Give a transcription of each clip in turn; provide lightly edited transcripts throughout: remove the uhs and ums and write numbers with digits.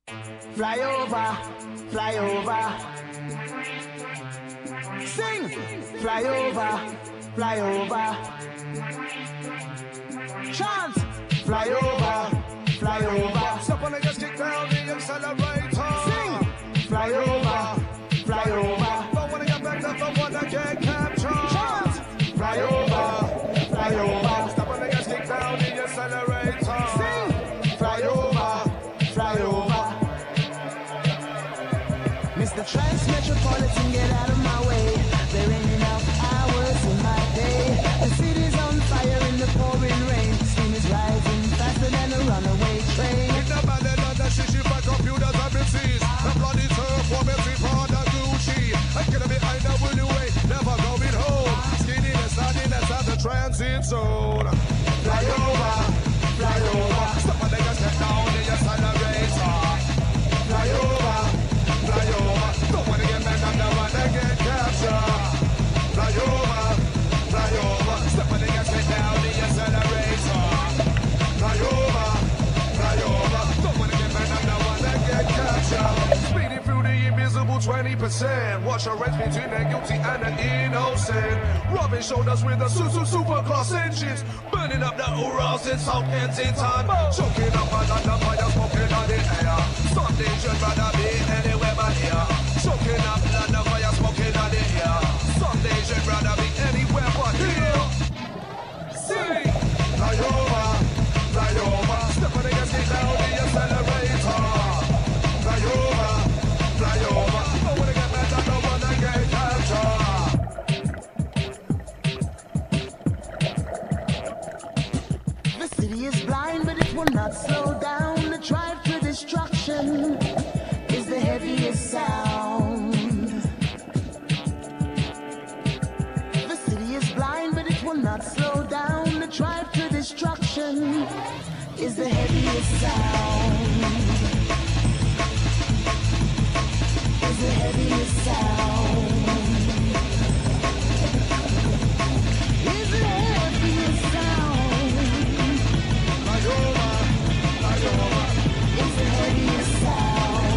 Fly over, fly over. Sing! Fly over, fly over. Chant! Fly over, fly over. Step on the gas, kick down the accelerator. Sing! Fly over, fly over. Don't wanna get back up, don't wanna get captured. Chant! Fly over, fly over. Step on the gas, kick down the accelerator. Sing! Fly over, fly over. Mr. Trans Metropolitan, get out of my way. There ain't enough hours in my day. The city's on fire in the pouring rain. Steam is rising faster than a runaway train. In the ballet and the shishi by computers and MCs. The bloody turf for every part of Gucci. I get behind the will way, never going home. Skinniness, standiness at the transit zone. Fly over, fly over. Step on the gas, get down the accelerator. Fly over, Fly over. Don't wanna get back, I don't wanna get captured. Fly over, fly over. Step on the gas, get down the accelerator. Fly over, fly over. Don't wanna get back, I don't wanna get captured. Speeding through the invisible 20%. Watch a race between the guilty and the innocent. Rubbing shoulders with the superclass engines. Burning up the Urals in South Kensington. Choking up another fire, smoking on the air. Some days you'd rather be anywhere but here. Choking up another fire, smoking on the air. Some days you'd rather be anywhere but here. Sing! Fly over, fly over. Step on the gas, get down the accelerator. Fly over, fly over. Don't wanna get mad, I don't wanna get captured. The city is blind, but it will not slow down. The drive to destruction is the heaviest sound. The city is blind, but it will not slow down. The drive to destruction is the heaviest sound. Is the heaviest sound. Is the heaviest sound. Fly over, fly over. Is the heaviest sound.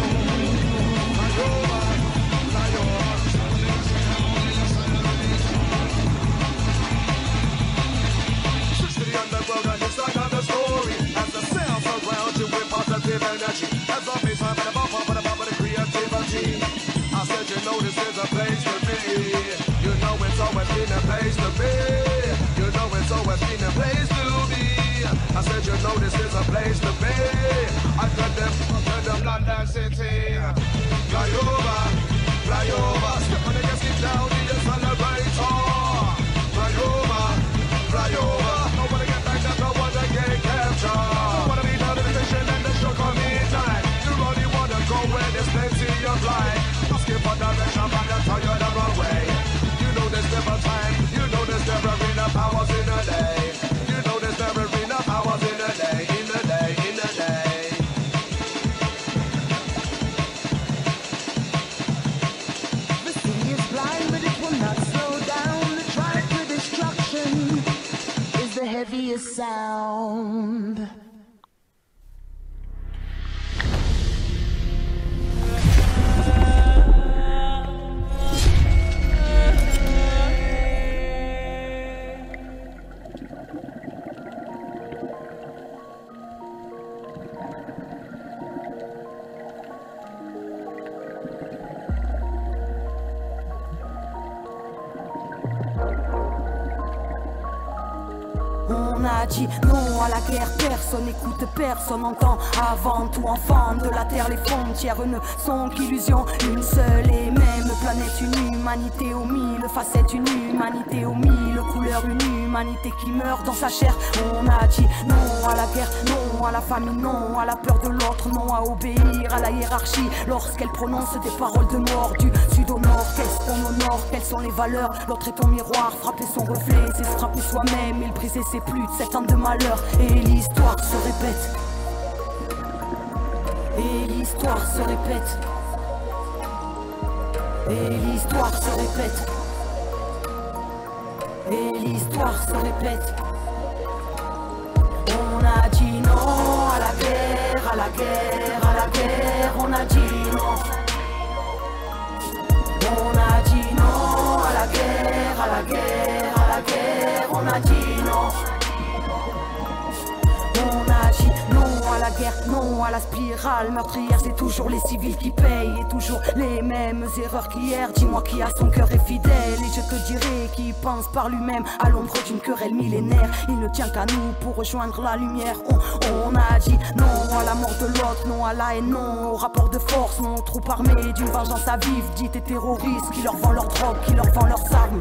Fly over, fly over. Switch to the underground and it's another story. As the sound surrounds you with positive energy. As the baseline and the bump of the creativity. I said you know this is a place to be. You know it's always been a place to be. You know it's always been a place to be. I said you know this is a place to be. I cut them London City. Fly over, fly over. Step on the gas, get down the accelerator. Fly over, fly over. Don't wanna get back up, don't wanna get captured. Don't wanna be down to the station and the show come midnight. You only wanna go where there's plenty of light. Asking for direction, but I'll tell you the wrong way. You know there's never time. You know there's never enough hours in a day. You know there's never enough hours in a day, in a day, in a day. The city is blind, but it will not slow down. The drive to destruction is the heaviest sound. On a dit non à la guerre, personne n'écoute, personne entend. Avant tout enfant de la terre, les frontières ne sont qu'illusions. Une seule et même planète, une humanité aux mille facettes, une humanité aux mille couleurs, une humanité qui meurt dans sa chair. On a dit non à la guerre, non à la famille, non à la peur de l'autre, non à obéir à la hiérarchie lorsqu'elle prononce des paroles de mort. Du sud au nord, qu'est-ce qu'on honore, quelles sont les valeurs? L'autre est ton miroir, frapper son reflet, c'est se frapper soi-même, il briser ses plus de 7 ans de malheur. Et l'histoire se répète. Et l'histoire se répète. Et l'histoire se répète. Et l'histoire se répète. On a dit non à la guerre, à la guerre, à la guerre, non à la spirale meurtrière. C'est toujours les civils qui payent et toujours les mêmes erreurs qu'hier. Dis-moi qui a son cœur est fidèle et je te dirai qui pense par lui-même à l'ombre d'une querelle millénaire. Il ne tient qu'à nous pour rejoindre la lumière. On a dit non à la mort de l'autre, non à la haine, non au rapport de force, non aux troupes armées d'une vengeance à vivre, dite et terroristes qui leur vendent leur drogue, qui leur vendent leurs armes.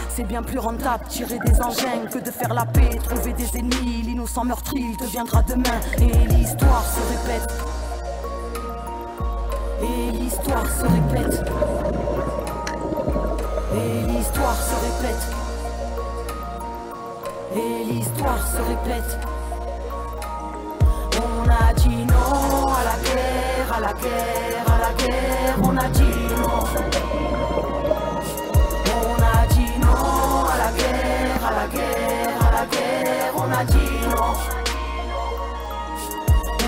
C'est bien plus rentable tirer des engins que de faire la paix, trouver des ennemis. L'innocent meurtri il deviendra demain et l'histoire se répète. Et l'histoire se répète. Et l'histoire se répète. Et l'histoire se répète. On a dit non à la guerre, à la guerre, à la guerre. On a dit non. On a dit non à la guerre, à la guerre, à la guerre. On a dit non.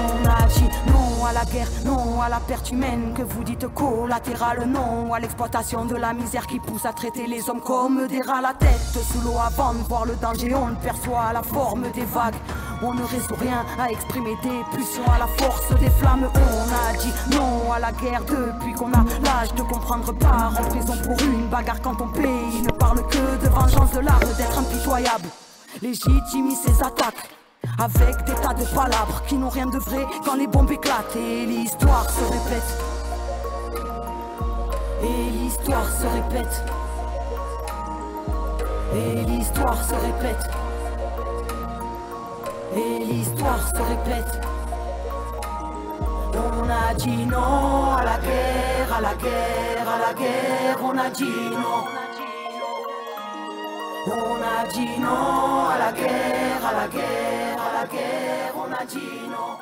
On a dit non à la guerre, non à la perte humaine que vous dites collatérale, non à l'exploitation de la misère qui pousse à traiter les hommes comme des rats, la tête sous l'eau avant de voir le danger. On ne perçoit la forme des vagues, on ne résout rien à exprimer des pulsions à la force des flammes. On a dit non à la guerre depuis qu'on a l'âge de comprendre, part en prison pour une bagarre quand ton pays ne parle que de vengeance, de l'art d'être impitoyable, légitimise ses attaques avec des tas de palabres qui n'ont rien de vrai quand les bombes éclatent. Et l'histoire se répète. Et l'histoire se répète. Et l'histoire se répète. Et l'histoire se répète. On a dit non à la guerre, à la guerre, à la guerre. On a dit non. On a dit non à la guerre, à la guerre, à la guerre. On a dit non.